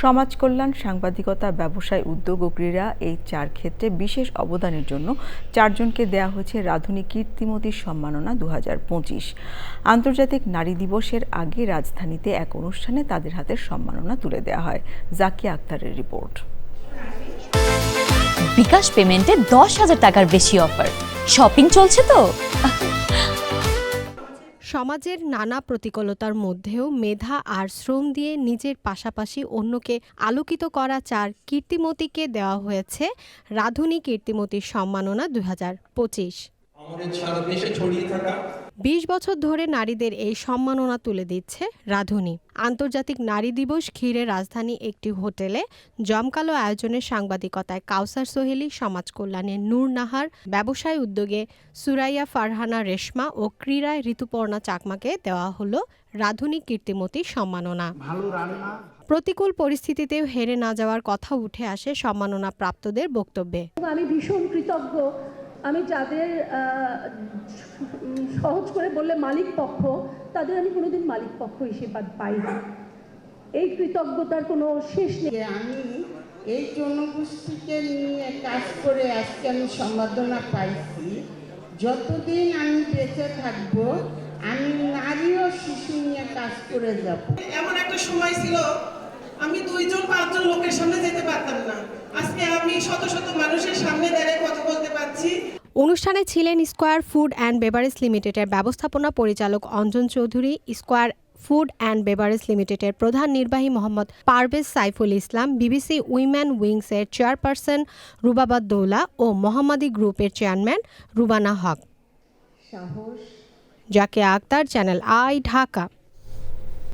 সমাজ কল্যাণ, সাংবাদিকতা, ব্যবসায়, উদ্যোগ ও ক্রীড়া এই 4 ক্ষেত্রে বিশেষ অবদানের জন্য 4 জনকে দেয়া হয়েছে রাধুনী কীর্তিমতী সম্মাননা 2025। আন্তর্জাতিক নারী দিবসের আগে রাজধানীতে এক অনুষ্ঠানে তাদের হাতে সম্মাননা তুলে দেওয়া হয়। জাকিয়া আক্তারের রিপোর্ট। বিকাশ পেমেন্টে 10,000 টাকার বেশি অফার। শপিং চলছে তো। সমাজের নানা প্রতিকূলতার মধ্যেও মেধা আর শ্রম দিয়ে নিজের পাশাপাশি অন্যকে আলোকিত করা 4 কীর্তিমতীকে দেওয়া হয়েছে রাধুনী কীর্তিমতী সম্মাননা 2025। 20 বছর ধরে নারীদের এই সম্মাননা তুলে দিচ্ছে রাধুনী। আন্তর্জাতিক নারী দিবস ঘিরে রাজধানী একটি হোটেলে জমকালো আয়োজনে সাংবাদিকতায় কাউসার সোহেলি, সমাজ কল্যাণে নূর নাহার, ব্যবসায় উদ্যোগে সুরাইয়া ফারহানা রেশমা ও ক্রীড়ায় ঋতুপর্ণা চাকমাকে দেওয়া হলো রাধুনী কীর্তিমতী সম্মাননা। প্রতিকূল পরিস্থিতিতেও হেরে না যাওয়ার কথা উঠে আসে সম্মাননা প্রাপ্তদের বক্তব্যে। আমি ভীষণ কৃতজ্ঞ। আমি যাদের সহজ করে বললে মালিক পক্ষ, তাদের আমি কোনোদিন মালিক পক্ষ হিসেবে পাইনি। এই কৃতজ্ঞতার কোনো শেষ নেই। আমি এই জনগোষ্ঠীকে নিয়ে কাজ করে আজকে আমি সম্মাননা পাইছি। যতদিন আমি বেঁচে থাকব আমি নারী ও শিশু নিয়ে কাজ করে যাব। এমন একটা সময় ছিল আমি 2-5 লোকের সামনে যেতে পারতাম না। আজকে আমি শত শত মানুষের সামনে দাঁড়িয়ে কথা বলতে পারছি। অনুষ্ঠানে ছিলেন স্কয়ার ফুড অ্যান্ড বেভারেজ লিমিটেডের ব্যবস্থাপনা পরিচালক Anjan Chowdhury, Square Food and Beverage লিমিটেডের প্রধান নির্বাহী মোহাম্মদ পারভেজ সাইফুল ইসলাম, বিবিসি উইমেন উইংসের চেয়ারপারসন রুবাবাদ দৌলা ও মোহাম্মদী গ্রুপের chairman Rubana Huq. Zakia Akter, Channel I, Dhaka.